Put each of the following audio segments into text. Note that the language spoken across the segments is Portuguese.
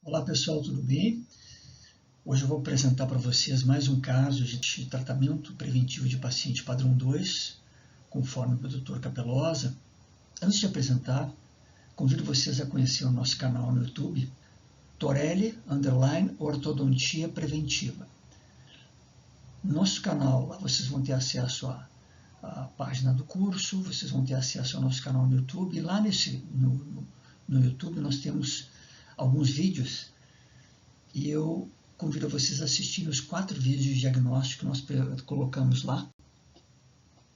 Olá pessoal, tudo bem? Hoje eu vou apresentar para vocês mais um caso de tratamento preventivo de paciente padrão 2, conforme o Dr. Capelosa. Antes de apresentar, convido vocês a conhecer o nosso canal no YouTube, Torelli Ortodontia Preventiva. No nosso canal, lá vocês vão ter acesso à página do curso, vocês vão ter acesso ao nosso canal no YouTube, e lá no YouTube nós temos alguns vídeos, e eu convido vocês a assistirem os 4 vídeos de diagnóstico que nós colocamos lá.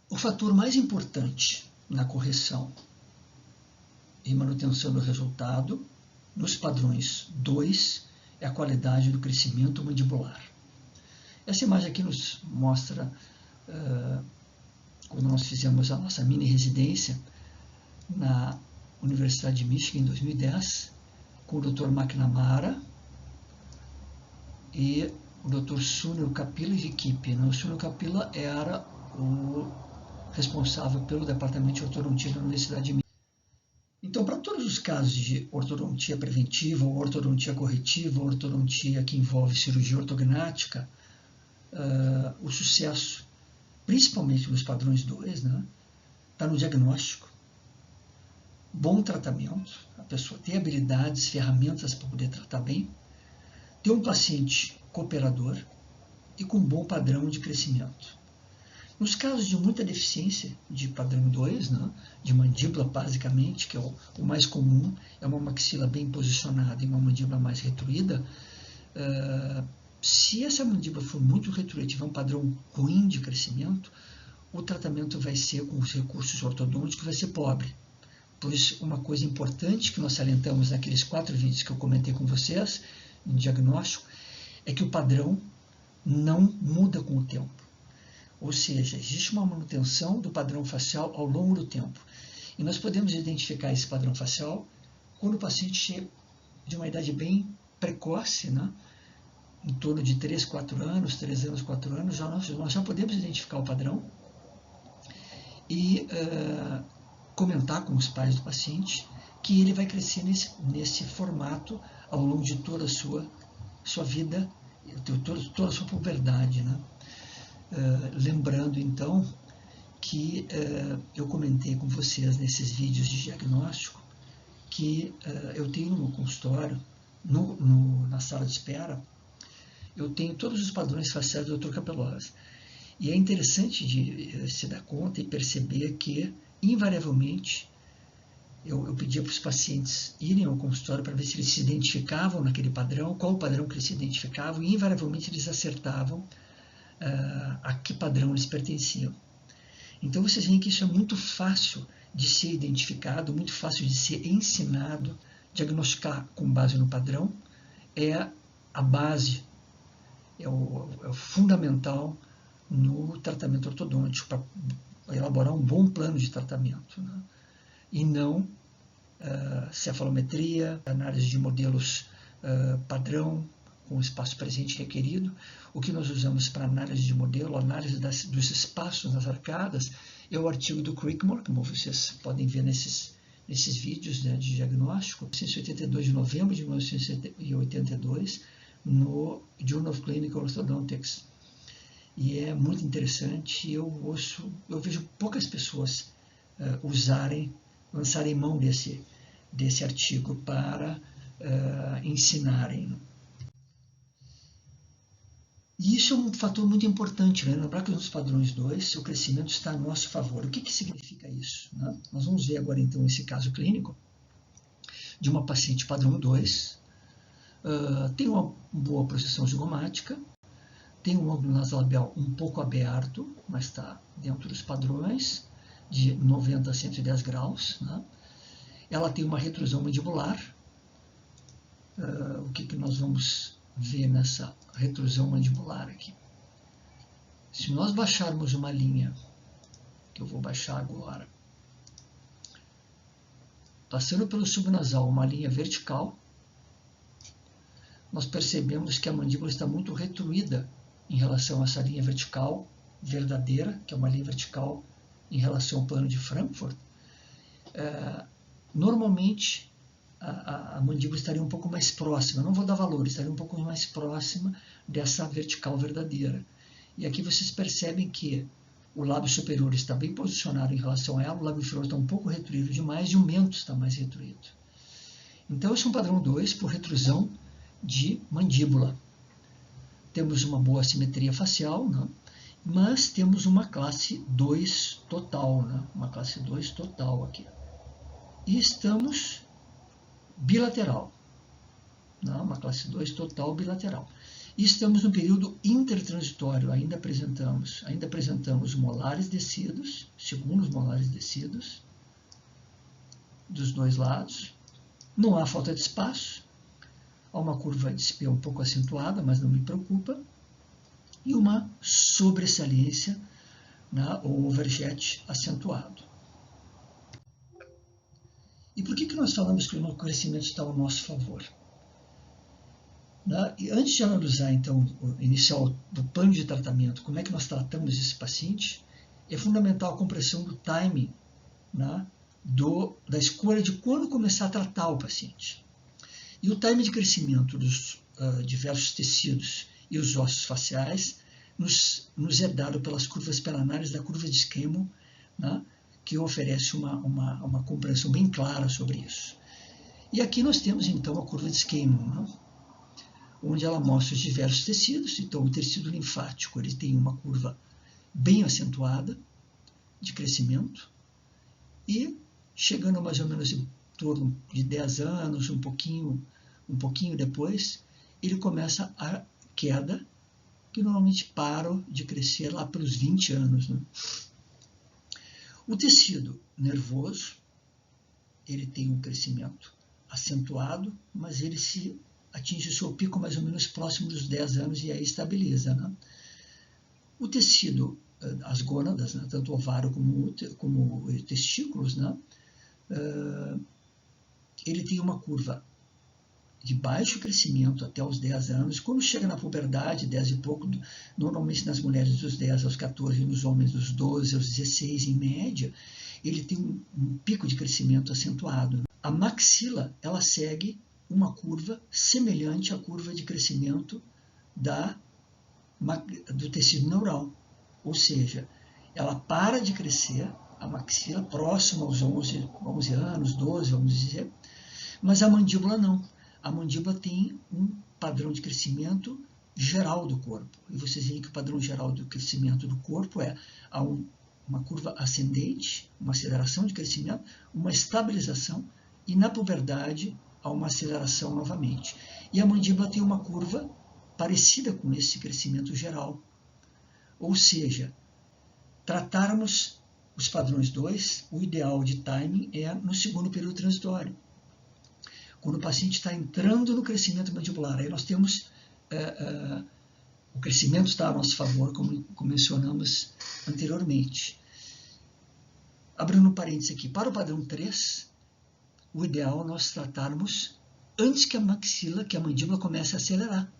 O fator mais importante na correção e manutenção do resultado nos padrões 2 é a qualidade do crescimento mandibular. Essa imagem aqui nos mostra quando nós fizemos a nossa mini residência na Universidade de Michigan em 2010, com o Dr. McNamara e o Dr. Sunil Kapila de equipe. O Sunil Kapila era o responsável pelo departamento de ortodontia da Universidade de Michigan. Então, para todos os casos de ortodontia preventiva, ou ortodontia corretiva, ou ortodontia que envolve cirurgia ortognática, o sucesso, principalmente nos padrões 2, está no diagnóstico, bom tratamento, a pessoa ter habilidades, ferramentas para poder tratar bem, ter um paciente cooperador e com um bom padrão de crescimento. Nos casos de muita deficiência de padrão 2, de mandíbula basicamente, que é o mais comum, é uma maxila bem posicionada e uma mandíbula mais retruída, se essa mandíbula for muito retruída e tiver um padrão ruim de crescimento, o tratamento vai ser, com os recursos ortodônticos, vai ser pobre. Por isso, uma coisa importante que nós salientamos naqueles 4 vídeos que eu comentei com vocês, no diagnóstico, é que o padrão não muda com o tempo. Ou seja, existe uma manutenção do padrão facial ao longo do tempo. E nós podemos identificar esse padrão facial quando o paciente chega de uma idade bem precoce, em torno de 3 anos, 4 anos, nós já podemos identificar o padrão e comentar com os pais do paciente que ele vai crescer nesse formato ao longo de toda a sua vida, toda a sua puberdade. Lembrando, então, que eu comentei com vocês nesses vídeos de diagnóstico que eu tenho no meu consultório, na sala de espera, eu tenho todos os padrões faciais do Dr. Capelosa. E é interessante de se dar conta e perceber que, invariavelmente, eu pedia para os pacientes irem ao consultório para ver se eles se identificavam naquele padrão, qual o padrão que eles se identificavam, e invariavelmente eles acertavam a que padrão eles pertenciam. Então vocês veem que isso é muito fácil de ser identificado, muito fácil de ser ensinado. Diagnosticar com base no padrão é a base, é o fundamental no tratamento ortodôntico, para elaborar um bom plano de tratamento. E não cefalometria, análise de modelos padrão, com o espaço presente requerido. O que nós usamos para análise de modelo, análise dos espaços nas arcadas, é o artigo do Crickmore, como vocês podem ver nesses vídeos de diagnóstico, 1982, de novembro de 1982, no Journal of Clinical Orthodontics. E é muito interessante. Eu vejo poucas pessoas lançarem mão desse artigo para ensinarem. E isso é um fator muito importante, lembrar que nos padrões 2, o crescimento está a nosso favor. O que significa isso? Nós vamos ver agora, então, esse caso clínico de uma paciente padrão 2, tem uma boa processão zigomática, tem um ângulo nasolabial um pouco aberto, mas está dentro dos padrões, de 90 a 110 graus. Ela tem uma retrusão mandibular. O que nós vamos ver nessa retrusão mandibular aqui? Se nós baixarmos uma linha, que eu vou baixar agora, passando pelo subnasal, uma linha vertical, nós percebemos que a mandíbula está muito retruída em relação a essa linha vertical verdadeira, que é uma linha vertical em relação ao plano de Frankfurt. Normalmente, a mandíbula estaria um pouco mais próxima, não vou dar valor, estaria um pouco mais próxima dessa vertical verdadeira. E aqui vocês percebem que o lábio superior está bem posicionado em relação a ela, o lábio inferior está um pouco retruído demais e o mento está mais retruído. Então, esse é um padrão 2 por retrusão de mandíbula. Temos uma boa simetria facial, né? Mas temos uma classe 2 total, né? Uma classe 2 total aqui. E estamos bilateral, né? Uma classe 2 total bilateral. E estamos no período intertransitório, ainda apresentamos molares descidos, segundos molares descidos, dos dois lados. Não há falta de espaço, há uma curva de Spee um pouco acentuada, mas não me preocupa, e uma sobressalência, né, ou overjet acentuado. E por que nós falamos que o crescimento está ao nosso favor? E antes de analisar, então, o inicial do plano de tratamento, como é que nós tratamos esse paciente, é fundamental a compreensão do timing, né, da escolha de quando começar a tratar o paciente. E o time de crescimento dos diversos tecidos e os ossos faciais nos é dado pelas curvas planares da curva de Esquemo, né, que oferece uma compreensão bem clara sobre isso. E aqui nós temos, então, a curva de Esquemo, né, onde ela mostra os diversos tecidos. Então, o tecido linfático ele tem uma curva bem acentuada de crescimento e chegando mais ou menos em torno de 10 anos, um pouquinho depois, ele começa a queda, que normalmente para de crescer lá pelos 20 anos. Né? O tecido nervoso, ele tem um crescimento acentuado, mas ele atinge o seu pico mais ou menos próximo dos 10 anos e aí estabiliza. Né? O tecido, as gônadas, né, tanto o ovário como os testículos, né, ele tem uma curva de baixo crescimento até os 10 anos. Quando chega na puberdade, 10 e pouco, normalmente nas mulheres dos 10 aos 14 e nos homens dos 12 aos 16 em média, ele tem um pico de crescimento acentuado. A maxila, ela segue uma curva semelhante à curva de crescimento do tecido neural. Ou seja, ela para de crescer, a maxila, próxima aos 11 anos, 12, vamos dizer, mas a mandíbula não. A mandíbula tem um padrão de crescimento geral do corpo. E vocês veem que o padrão geral do crescimento do corpo há uma curva ascendente, uma aceleração de crescimento, uma estabilização, e na puberdade há uma aceleração novamente. E a mandíbula tem uma curva parecida com esse crescimento geral. Ou seja, tratarmos os padrões 2, o ideal de timing é no segundo período transitório. Quando o paciente está entrando no crescimento mandibular, aí nós temos o crescimento está a nosso favor, como mencionamos anteriormente. Abrindo um parênteses aqui, para o padrão 3, o ideal é nós tratarmos antes que a maxila, que a mandíbula comece a acelerar.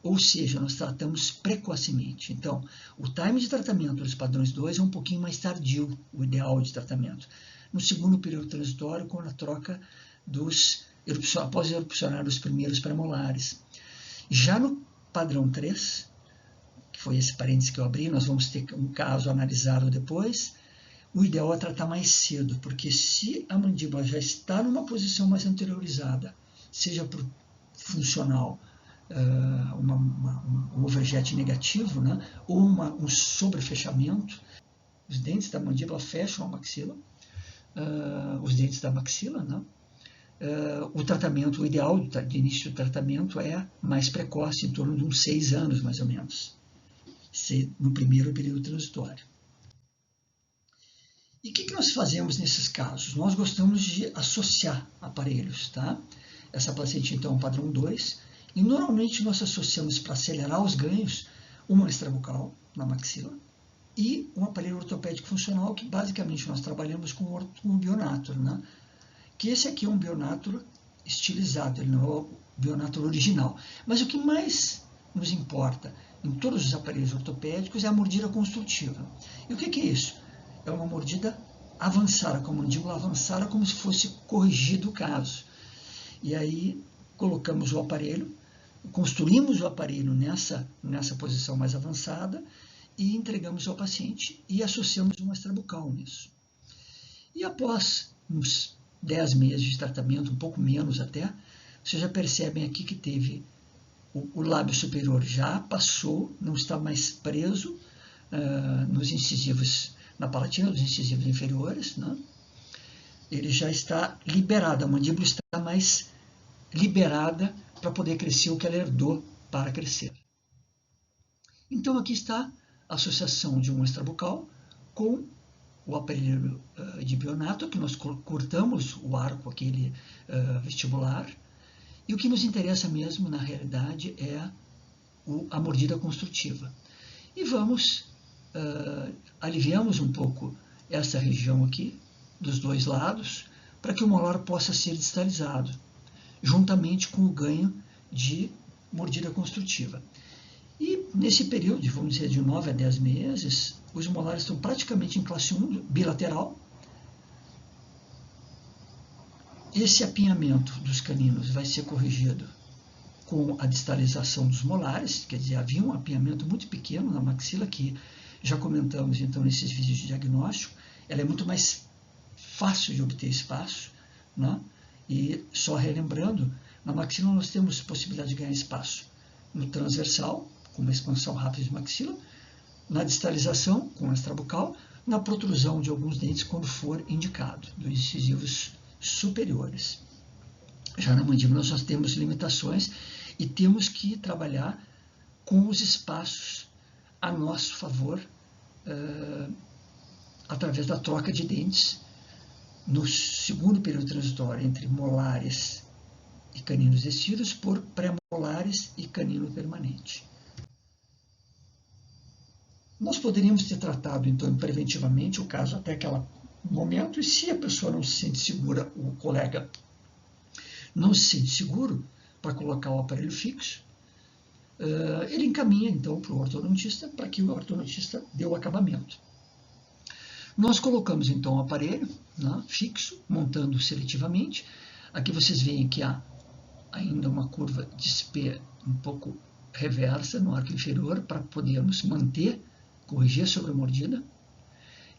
Ou seja, nós tratamos precocemente. Então, o time de tratamento dos padrões 2 é um pouquinho mais tardio, o ideal de tratamento. No segundo período transitório, com a troca após erupcionar os primeiros premolares. Já no padrão 3, que foi esse parênteses que eu abri, nós vamos ter um caso analisado depois, o ideal é tratar mais cedo, porque se a mandíbula já está numa posição mais anteriorizada, seja por funcional, um overjet negativo, né, ou um sobrefechamento, os dentes da mandíbula fecham a maxila, os dentes da maxila, né, o ideal de início do tratamento é mais precoce, em torno de uns 6 anos, mais ou menos, no primeiro período transitório. E o que nós fazemos nesses casos? Nós gostamos de associar aparelhos, tá? Essa paciente, então, é um padrão 2, e normalmente nós associamos para acelerar os ganhos uma extrabucal na maxila e um aparelho ortopédico funcional, que basicamente nós trabalhamos com o Bionator, né? Que esse aqui é um Bionator estilizado, ele não é o Bionator original. Mas o que mais nos importa em todos os aparelhos ortopédicos é a mordida construtiva. E o que é isso? É uma mordida avançada, com a mandíbula avançada, como se fosse corrigido o caso. E aí colocamos o aparelho, construímos o aparelho nessa posição mais avançada e entregamos ao paciente e associamos um extrabucal nisso. E após uns 10 meses de tratamento, um pouco menos até, vocês já percebem aqui que teve o lábio superior já passou, não está mais preso nos incisivos, na palatina dos incisivos inferiores, né? Ele já está liberado, a mandíbula está mais liberada para poder crescer o que ela herdou para crescer. Então aqui está a associação de um extrabucal com o aparelho de Bionato, que nós cortamos o arco aquele vestibular, e o que nos interessa mesmo, na realidade, é a mordida construtiva. E aliviamos um pouco essa região aqui, dos dois lados, para que o molar possa ser distalizado, juntamente com o ganho de mordida construtiva. E nesse período, vamos dizer, de 9 a 10 meses, os molares estão praticamente em classe 1, bilateral. Esse apinhamento dos caninos vai ser corrigido com a distalização dos molares, quer dizer, havia um apinhamento muito pequeno na maxila, que já comentamos então nesses vídeos de diagnóstico. Ela é muito mais fácil de obter espaço, né? E só relembrando, na maxila nós temos possibilidade de ganhar espaço no transversal, com uma expansão rápida de maxila, na distalização, com o extrabucal, na protrusão de alguns dentes quando for indicado, dos incisivos superiores. Já na mandíbula nós temos limitações e temos que trabalhar com os espaços a nosso favor, através da troca de dentes no segundo período transitório entre molares e caninos descidos por pré-molares e canino permanente. Nós poderíamos ter tratado, então, preventivamente o caso até aquele momento, e se a pessoa não se sente segura, o colega não se sente seguro para colocar o aparelho fixo, ele encaminha, então, para o ortodontista, para que o ortodontista dê o acabamento. Nós colocamos, então, o aparelho, né, fixo, montando seletivamente. Aqui vocês veem que há ainda uma curva de SP um pouco reversa no arco inferior, para podermos corrigir sobre a mordida,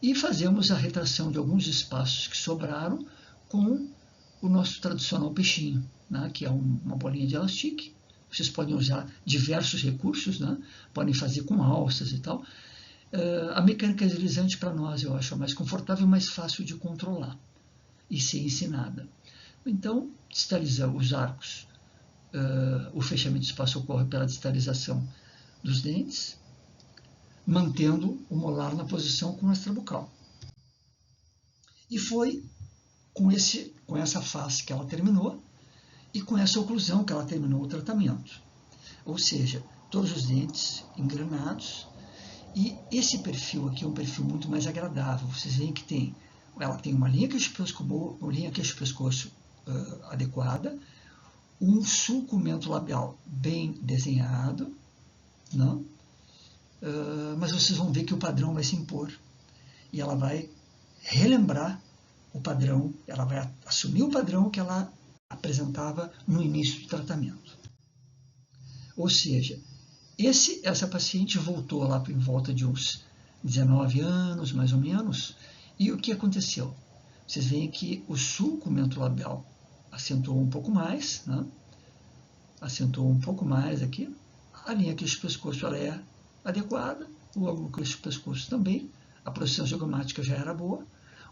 e fazemos a retração de alguns espaços que sobraram com o nosso tradicional peixinho, né, que é uma bolinha de elastique. Vocês podem usar diversos recursos, né, podem fazer com alças e tal. A mecânica deslizante para nós eu acho a mais confortável e mais fácil de controlar e ser ensinada. Então, distalizar os arcos, o fechamento do espaço ocorre pela distalização dos dentes, mantendo o molar na posição com o extrabucal. E foi com essa face que ela terminou e com essa oclusão que ela terminou o tratamento. Ou seja, todos os dentes engranados. E esse perfil aqui é um perfil muito mais agradável. Vocês veem que ela tem uma linha queixo-pescoço adequada, um sulco mentolabial bem desenhado, não? Mas vocês vão ver que o padrão vai se impor. E ela vai relembrar o padrão, ela vai assumir o padrão que ela apresentava no início do tratamento. Ou seja, essa paciente voltou lá em volta de uns 19 anos, mais ou menos, e o que aconteceu? Vocês veem que o sulco mentolabial acentuou um pouco mais, né? Acentuou um pouco mais aqui, a linha queixo-pescoço ela é adequada, o ângulo queixo-pescoço também, a posição zigomática já era boa,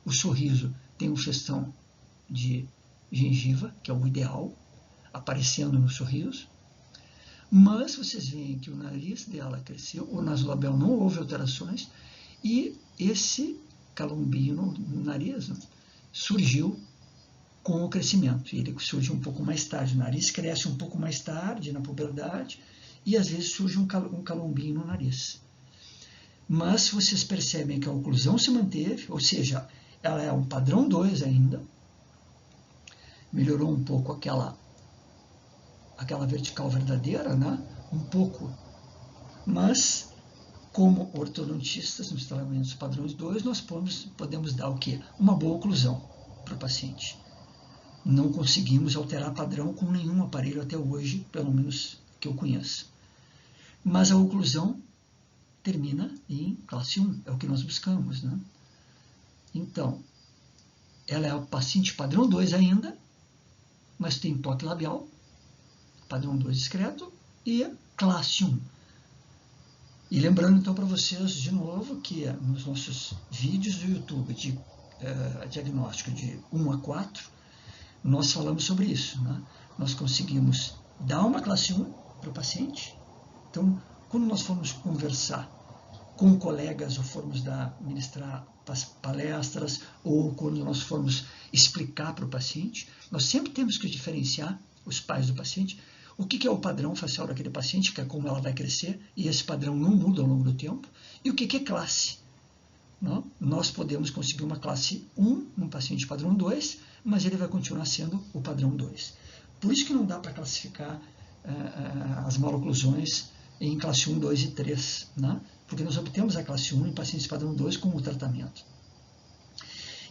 o sorriso tem um festão de gengiva, que é o ideal, aparecendo no sorriso. Mas vocês veem que o nariz dela cresceu, o nasolabial não houve alterações, e esse calombinho no nariz, né, surgiu com o crescimento. Ele surge um pouco mais tarde, o nariz cresce um pouco mais tarde na puberdade, e às vezes surge um calombinho no nariz. Mas vocês percebem que a oclusão se manteve, ou seja, ela é um padrão 2 ainda, melhorou um pouco aquela vertical verdadeira, né? Um pouco, mas como ortodontistas nos tratamentos padrões 2, nós podemos dar o quê? Uma boa oclusão para o paciente. não conseguimos alterar padrão com nenhum aparelho até hoje, pelo menos que eu conheça. Mas a oclusão termina em classe 1, é o que nós buscamos, né? Então, ela é a paciente padrão 2 ainda, mas tem toque labial, padrão 2 discreto e classe 1. E lembrando então para vocês de novo que nos nossos vídeos do YouTube de diagnóstico de 1 a 4, nós falamos sobre isso, né? Nós conseguimos dar uma classe 1 para o paciente. Então, quando nós formos conversar com colegas ou formos ministrar palestras ou quando nós formos explicar para o paciente, nós sempre temos que diferenciar os pais do paciente o que é o padrão facial daquele paciente, que é como ela vai crescer, e esse padrão não muda ao longo do tempo, e o que é classe. Não? Nós podemos conseguir uma classe 1 num paciente padrão 2, mas ele vai continuar sendo o padrão 2. Por isso que não dá para classificar as maloclusões em classe 1, 2 e 3, né? Porque nós obtemos a classe 1 em pacientes padrão 2 com o tratamento.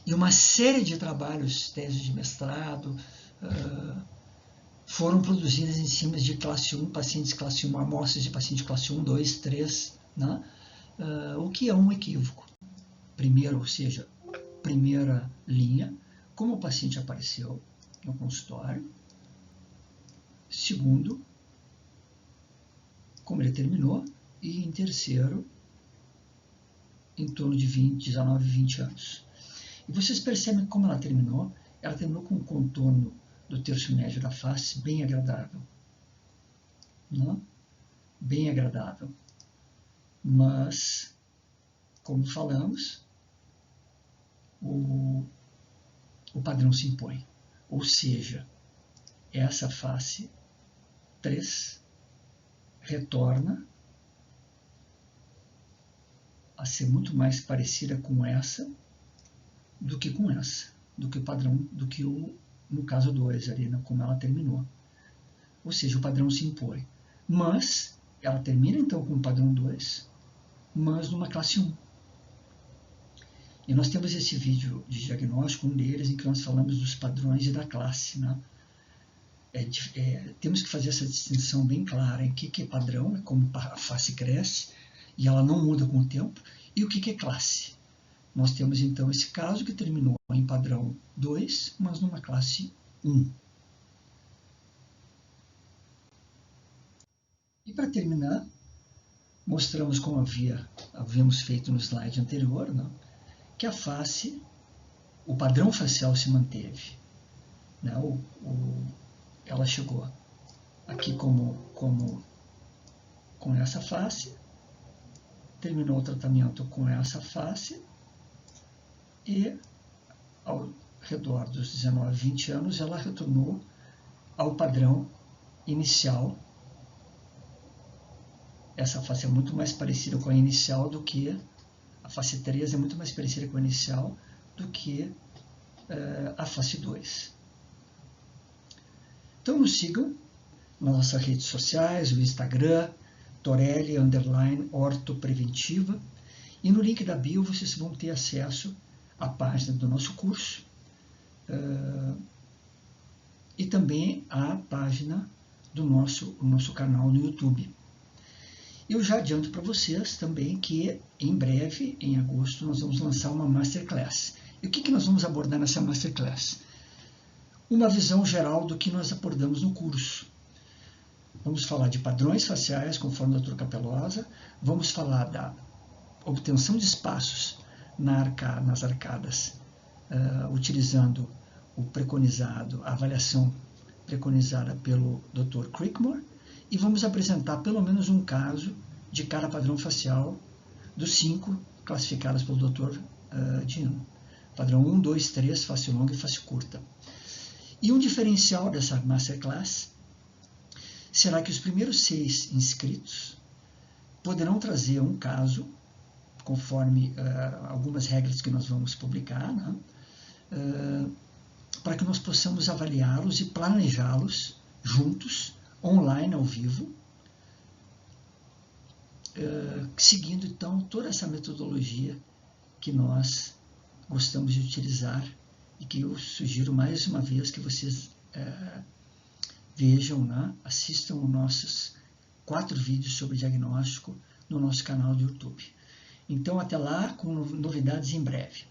E uma série de trabalhos, teses de mestrado, foram produzidas em cima de classe 1, pacientes classe 1, amostras de paciente classe 1, 2, 3, né? O que é um equívoco. Primeiro, ou seja, primeira linha, como o paciente apareceu no consultório. Segundo, como ele terminou. E em terceiro, em torno de 19, 20 anos. E vocês percebem como ela terminou com um contorno do terço médio da face bem agradável. Não? Bem agradável. Mas, como falamos, o padrão se impõe. Ou seja, essa face 3 retorna a ser muito mais parecida com essa do que com essa, do que o padrão, do que no caso 2 ali, né, como ela terminou. Ou seja, o padrão se impõe. Mas ela termina então com o padrão 2, mas numa classe 1. E nós temos esse vídeo de diagnóstico, um deles, em que nós falamos dos padrões e da classe, né? Temos que fazer essa distinção bem clara em que é padrão, é como a face cresce e ela não muda com o tempo, e o que é classe. Nós temos então esse caso que terminou em padrão 2, mas numa classe 1. E para terminar, mostramos como havíamos feito no slide anterior, né, que a face, o padrão facial se manteve. Né, ela chegou aqui com essa face, terminou o tratamento com essa face e ao redor dos 19, 20 anos ela retornou ao padrão inicial. Essa face é muito mais parecida com a inicial do que a face 3 é muito mais parecida com a inicial do que a face 2. Então nos sigam nas nossas redes sociais, o Instagram, Torelli_ortopreventiva, e no link da bio vocês vão ter acesso à página do nosso curso e também à página do nosso canal no YouTube. Eu já adianto para vocês também que em breve, em agosto, nós vamos lançar uma Masterclass. E o que nós vamos abordar nessa Masterclass? Uma visão geral do que nós abordamos no curso. Vamos falar de padrões faciais, conforme o Dr. Capelosa. Vamos falar da obtenção de espaços nas arcadas, utilizando a avaliação preconizada pelo Dr. Crickmore. E vamos apresentar pelo menos um caso de cada padrão facial dos 5 classificados pelo Dr. Dino. Padrão 1, 2, 3, face longa e face curta. E um diferencial dessa Masterclass será que os primeiros 6 inscritos poderão trazer um caso, conforme algumas regras que nós vamos publicar, né? Para que nós possamos avaliá-los e planejá-los juntos, online, ao vivo, seguindo então toda essa metodologia que nós gostamos de utilizar e que eu sugiro mais uma vez que vocês vejam, né? Assistam os nossos 4 vídeos sobre diagnóstico no nosso canal do YouTube. Então, até lá, com novidades em breve.